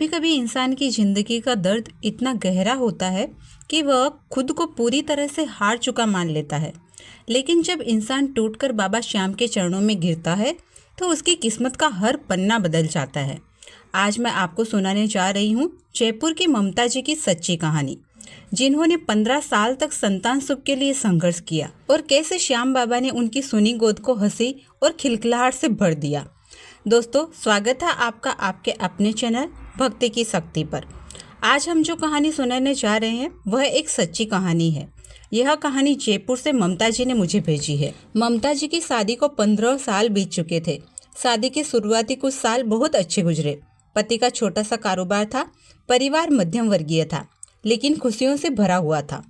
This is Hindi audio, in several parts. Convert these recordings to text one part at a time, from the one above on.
कभी कभी इंसान की जिंदगी का दर्द इतना गहरा होता है कि वह खुद को पूरी तरह से हार चुका मान लेता है। लेकिन जब इंसान टूटकर बाबा श्याम के चरणों में गिरता है तो उसकी किस्मत का हर पन्ना बदल जाता है। आज मैं आपको सुनाने जा रही हूँ जयपुर की ममता जी की सच्ची कहानी, जिन्होंने 15 साल तक संतान सुख के लिए संघर्ष किया और कैसे श्याम बाबा ने उनकी सुनी गोद को हंसी और खिलखिलाहट से भर दिया। दोस्तों, स्वागत है आपका आपके अपने चैनल भक्ति की शक्ति पर। आज हम जो कहानी सुनाने जा रहे हैं वह एक सच्ची कहानी है। यह कहानी जयपुर से ममता जी ने मुझे भेजी है। ममता जी की शादी को 15 साल बीत चुके थे। शादी के शुरुआती कुछ साल बहुत अच्छे गुजरे। पति का छोटा सा कारोबार था, परिवार मध्यम वर्गीय था, लेकिन खुशियों से भरा हुआ था।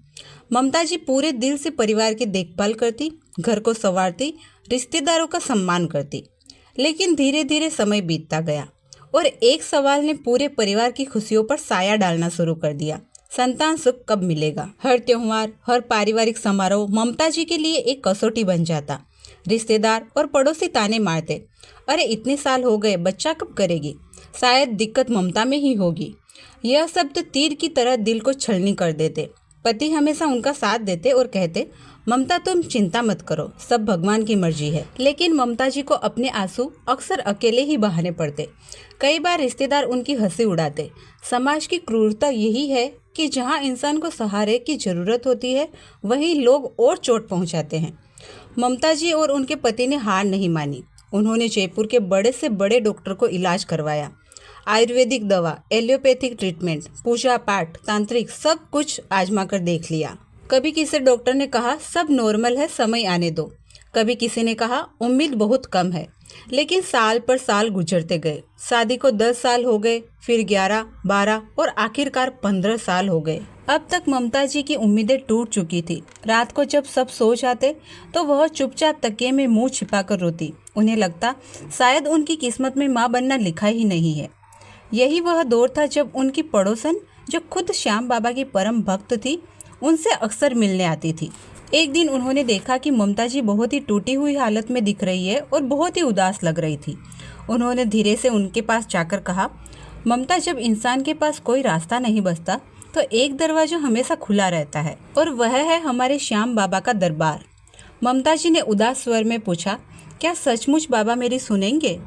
ममता जी पूरे दिल से परिवार की देखभाल करती, घर को संवारती, रिश्तेदारों का सम्मान करती। लेकिन धीरे धीरे समय बीतता गया और एक सवाल ने पूरे परिवार की खुशियों पर साया डालना शुरू कर दिया। संतान सुख कब मिलेगा? हर त्योहार, हर पारिवारिक समारोह ममता जी के लिए एक कसौटी बन जाता। रिश्तेदार और पड़ोसी ताने मारते, अरे इतने साल हो गए, बच्चा कब करेगी? शायद दिक्कत ममता में ही होगी। यह शब्द तीर की तरह दिल को छलनी कर देते। पति हमेशा उनका साथ देते और कहते, ममता तुम चिंता मत करो, सब भगवान की मर्जी है। लेकिन ममता जी को अपने आंसू अक्सर अकेले ही बहाने पड़ते। कई बार रिश्तेदार उनकी हंसी उड़ाते। समाज की क्रूरता यही है कि जहां इंसान को सहारे की जरूरत होती है वहीं लोग और चोट पहुंचाते हैं। ममता जी और उनके पति ने हार नहीं मानी। उन्होंने जयपुर के बड़े से बड़े डॉक्टर को इलाज करवाया। आयुर्वेदिक दवा, एलोपैथिक ट्रीटमेंट, पूजा पाठ, तांत्रिक, सब कुछ आजमा कर देख लिया। कभी किसी डॉक्टर ने कहा सब नॉर्मल है, समय आने दो। कभी किसी ने कहा उम्मीद बहुत कम है। लेकिन साल पर साल गुजरते गए। शादी को 10 साल हो गए, फिर 11, 12 और आखिरकार 15 साल हो गए। अब तक ममता जी की उम्मीदें टूट चुकी थी। रात को जब सब सो जाते तो वह चुपचाप तकिए में मुंह छिपाकर रोती। उन्हें लगता शायद उनकी किस्मत में माँ बनना लिखा ही नहीं है। यही वह दौर था जब उनकी पड़ोसन, जो खुद श्याम बाबा की परम भक्त थी, उनसे अक्सर मिलने आती थी। एक दिन उन्होंने देखा कि ममता जी बहुत ही टूटी हुई हालत में दिख रही है और बहुत ही उदास लग रही थी। उन्होंने धीरे से उनके पास जाकर कहा, ममता, जब इंसान के पास कोई रास्ता नहीं बचता तो एक दरवाजा हमेशा खुला रहता है, और वह है हमारे श्याम बाबा का दरबार। ममता जी ने उदास स्वर में पूछा, क्या सचमुच बाबा मेरी सुनेंगे?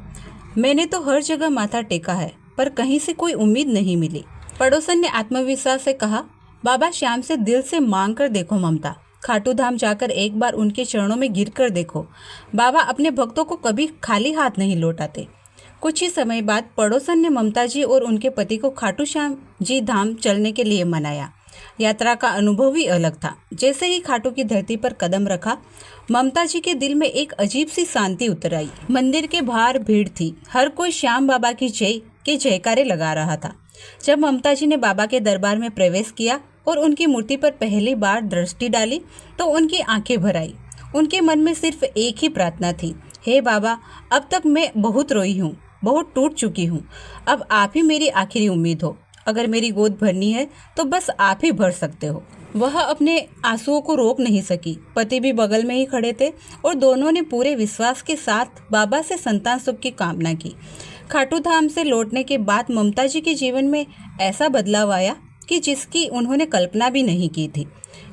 मैंने तो हर जगह माथा टेका है, पर कहीं से कोई उम्मीद नहीं मिली। पड़ोसन ने आत्मविश्वास से कहा, बाबा श्याम से दिल से मांग कर देखो ममता, खाटू धाम जाकर एक बार उनके चरणों में गिर कर देखो। बाबा अपने भक्तों को कभी खाली हाथ नहीं लौटाते। कुछ ही समय बाद पड़ोसन ने ममता जी और उनके पति को खाटू श्याम जी धाम चलने के लिए मनाया। यात्रा का अनुभव ही अलग था। जैसे ही खाटू की धरती पर कदम रखा, ममता जी के दिल में एक अजीब सी शांति उतर आई। मंदिर के बाहर भीड़ थी, हर कोई श्याम बाबा की जय के जयकारे लगा रहा था। जब ममता जी ने बाबा के दरबार में प्रवेश किया और उनकी मूर्ति पर पहली बार दृष्टि डाली तो उनकी आंखें भर आई। उनके मन में सिर्फ एक ही प्रार्थना थी, हे बाबा, अब तक मैं बहुत रोई हूँ, बहुत टूट चुकी हूँ, अब आप ही मेरी आखिरी उम्मीद हो। अगर मेरी गोद भरनी है तो बस आप ही भर सकते हो। वह अपने आंसुओं को रोक नहीं सकी। पति भी बगल में ही खड़े थे और दोनों ने पूरे विश्वास के साथ बाबा से संतान सुख की कामना की। खाटू धाम से लौटने के बाद ममता जी के जीवन में ऐसा बदलाव आया कि जिसकी उन्होंने कल्पना भी नहीं की थी।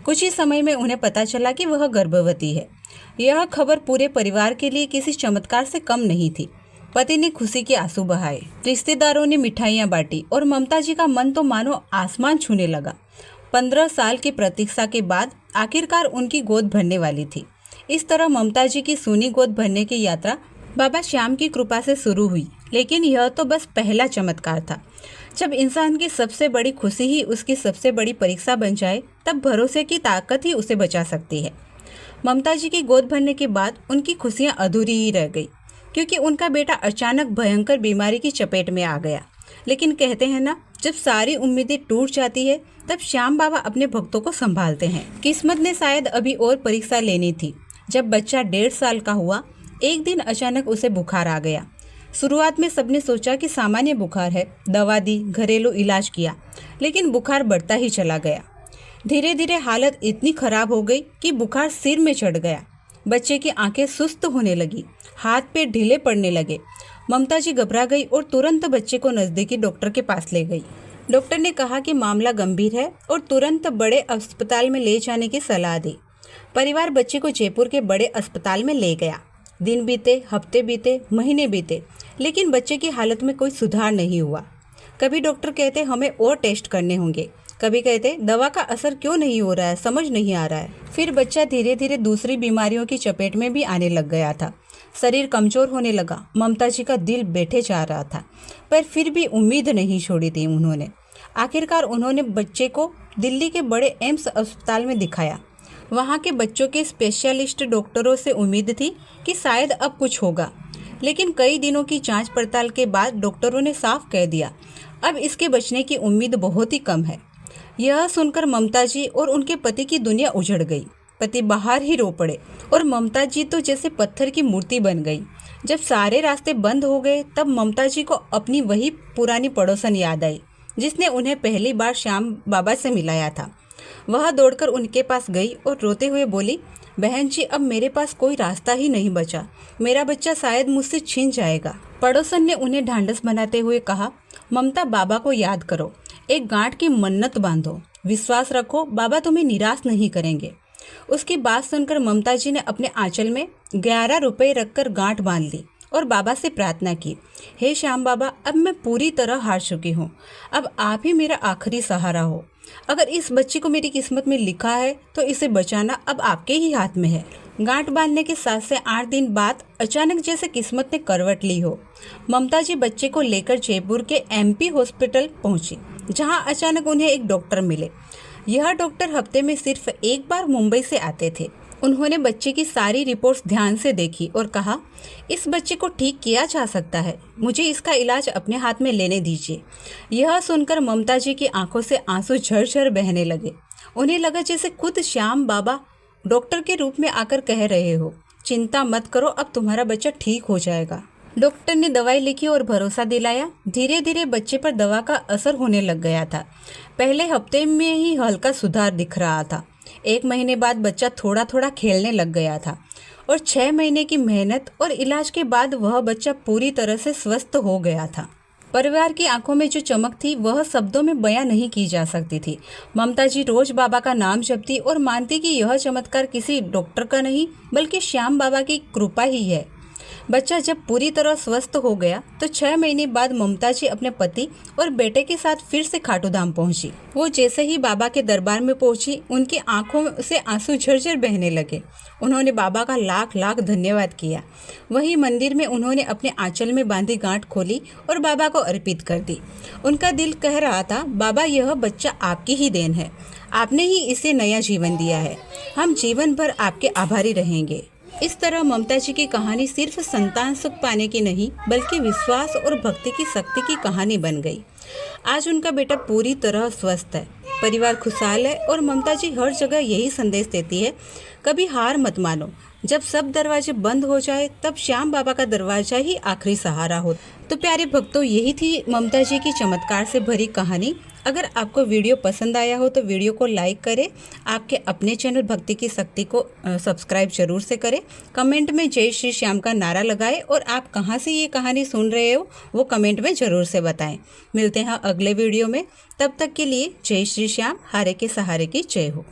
कुछ ही समय में उन्हें पता चला कि वह गर्भवती है। यह खबर पूरे परिवार के लिए किसी चमत्कार से कम नहीं थी। पति ने खुशी के आंसू बहाए, रिश्तेदारों ने मिठाइयाँ बांटी और ममता जी का मन तो मानो आसमान छूने लगा। 15 साल की प्रतीक्षा के बाद आखिरकार उनकी गोद भरने वाली थी। इस तरह ममता जी की सूनी गोद भरने की यात्रा बाबा श्याम की कृपा से शुरू हुई। लेकिन यह तो बस पहला चमत्कार था। जब इंसान की सबसे बड़ी खुशी ही उसकी सबसे बड़ी परीक्षा बन जाए, तब भरोसे की ताकत ही उसे बचा सकती है। ममता जी की गोद भरने के बाद उनकी खुशियां अधूरी ही रह गई, क्योंकि उनका बेटा अचानक भयंकर बीमारी की चपेट में आ गया। लेकिन कहते हैं ना, जब सारी उम्मीदें टूट जाती है तब श्याम बाबा अपने भक्तों को संभालते हैं। किस्मत ने शायद अभी और परीक्षा लेनी थी। जब बच्चा 1.5 साल का हुआ, एक दिन अचानक उसे बुखार आ गया। शुरुआत में सबने सोचा कि सामान्य बुखार है, दवा दी, घरेलू इलाज किया, लेकिन बुखार बढ़ता ही चला गया। धीरे धीरे हालत इतनी खराब हो गई कि बुखार सिर में चढ़ गया। बच्चे की आंखें सुस्त होने लगी, हाथ पैर ढीले पड़ने लगे, ममता जी घबरा गई और तुरंत बच्चे को नज़दीकी डॉक्टर के पास ले गई। डॉक्टर ने कहा कि मामला गंभीर है और तुरंत बड़े अस्पताल में ले जाने की सलाह दी। परिवार बच्चे को जयपुर के बड़े अस्पताल में ले गया। दिन बीते, हफ्ते बीते, महीने बीते, लेकिन बच्चे की हालत में कोई सुधार नहीं हुआ। कभी डॉक्टर कहते हमें और टेस्ट करने होंगे, कभी कहते दवा का असर क्यों नहीं हो रहा है, समझ नहीं आ रहा है। फिर बच्चा धीरे धीरे दूसरी बीमारियों की चपेट में भी आने लग गया था। शरीर कमज़ोर होने लगा। ममता जी का दिल बैठे जा रहा था, पर फिर भी उम्मीद नहीं छोड़ी थी उन्होंने। आखिरकार उन्होंने बच्चे को दिल्ली के बड़े एम्स अस्पताल में दिखाया। वहाँ के बच्चों के स्पेशलिस्ट डॉक्टरों से उम्मीद थी कि शायद अब कुछ होगा, लेकिन कई दिनों की जांच पड़ताल के बाद डॉक्टरों ने साफ कह दिया, अब इसके बचने की उम्मीद बहुत ही कम है। यह सुनकर ममता जी और उनके पति की दुनिया उजड़ गई। पति बाहर ही रो पड़े और ममता जी तो जैसे पत्थर की मूर्ति बन गई। जब सारे रास्ते बंद हो गए तब ममता जी को अपनी वही पुरानी पड़ोसन याद आई जिसने उन्हें पहली बार श्याम बाबा से मिलाया था। वह दौड़कर उनके पास गई और रोते हुए बोली, बहन जी, अब मेरे पास कोई रास्ता ही नहीं बचा, मेरा बच्चा शायद मुझसे छिन जाएगा। पड़ोसन ने उन्हें ढांढस बनाते हुए कहा, ममता, बाबा को याद करो, एक गांठ की मन्नत बांधो, विश्वास रखो, बाबा तुम्हें निराश नहीं करेंगे। उसकी बात सुनकर ममता जी ने अपने आंचल में 11 रुपए रखकर गांठ बांध ली और बाबा से प्रार्थना की, हे श्याम बाबा, अब मैं पूरी तरह हार चुकी हूँ, अब आप ही मेरा आखिरी सहारा हो। अगर इस बच्ची को मेरी किस्मत में लिखा है तो इसे बचाना अब आपके ही हाथ में है। गांठ बांधने के 7 से 8 दिन बाद अचानक जैसे किस्मत ने करवट ली हो, ममता जी बच्चे को लेकर जयपुर के MP हॉस्पिटल पहुंची, जहां अचानक उन्हें एक डॉक्टर मिले। यह डॉक्टर हफ्ते में सिर्फ एक बार मुंबई से आते थे। उन्होंने बच्चे की सारी रिपोर्ट्स ध्यान से देखी और कहा, इस बच्चे को ठीक किया जा सकता है, मुझे इसका इलाज अपने हाथ में लेने दीजिए। यह सुनकर ममता जी की आंखों से आंसू झरझर बहने लगे। उन्हें लगा जैसे खुद श्याम बाबा डॉक्टर के रूप में आकर कह रहे हो, चिंता मत करो, अब तुम्हारा बच्चा ठीक हो जाएगा। डॉक्टर ने दवाई लिखी और भरोसा दिलाया। धीरे धीरे बच्चे पर दवा का असर होने लग गया था। पहले हफ्ते में ही हल्का सुधार दिख रहा था। 1 महीने बाद बच्चा थोड़ा थोड़ा खेलने लग गया था और 6 महीने की मेहनत और इलाज के बाद वह बच्चा पूरी तरह से स्वस्थ हो गया था। परिवार की आंखों में जो चमक थी वह शब्दों में बयां नहीं की जा सकती थी। ममता जी रोज बाबा का नाम जपती और मानती कि यह चमत्कार किसी डॉक्टर का नहीं बल्कि श्याम बाबा की कृपा ही है। बच्चा जब पूरी तरह स्वस्थ हो गया तो 6 महीने बाद ममता जी अपने पति और बेटे के साथ फिर से खाटू धाम पहुंची। वो जैसे ही बाबा के दरबार में पहुंची, उनकी आंखों से आंसू झरझर बहने लगे। उन्होंने बाबा का लाख लाख धन्यवाद किया। वहीं मंदिर में उन्होंने अपने आंचल में बांधी गांठ खोली और बाबा को अर्पित कर दी। उनका दिल कह रहा था, बाबा, यह बच्चा आपकी ही देन है, आपने ही इसे नया जीवन दिया है, हम जीवन भर आपके आभारी रहेंगे। इस तरह ममता जी की कहानी सिर्फ संतान सुख पाने की नहीं बल्कि विश्वास और भक्ति की शक्ति की कहानी बन गई। आज उनका बेटा पूरी तरह स्वस्थ है, परिवार खुशहाल है और ममता जी हर जगह यही संदेश देती है, कभी हार मत मानो, जब सब दरवाजे बंद हो जाए तब श्याम बाबा का दरवाजा ही आखिरी सहारा हो। तो प्यारे भक्तों, यही थी ममता जी की चमत्कार से भरी कहानी। अगर आपको वीडियो पसंद आया हो तो वीडियो को लाइक करें, आपके अपने चैनल भक्ति की शक्ति को सब्सक्राइब जरूर से करें, कमेंट में जय श्री श्याम का नारा लगाएं और आप कहां से ये कहानी सुन रहे हो वो कमेंट में ज़रूर से बताएं। मिलते हैं अगले वीडियो में, तब तक के लिए जय श्री श्याम, हारे के सहारे की जय हो।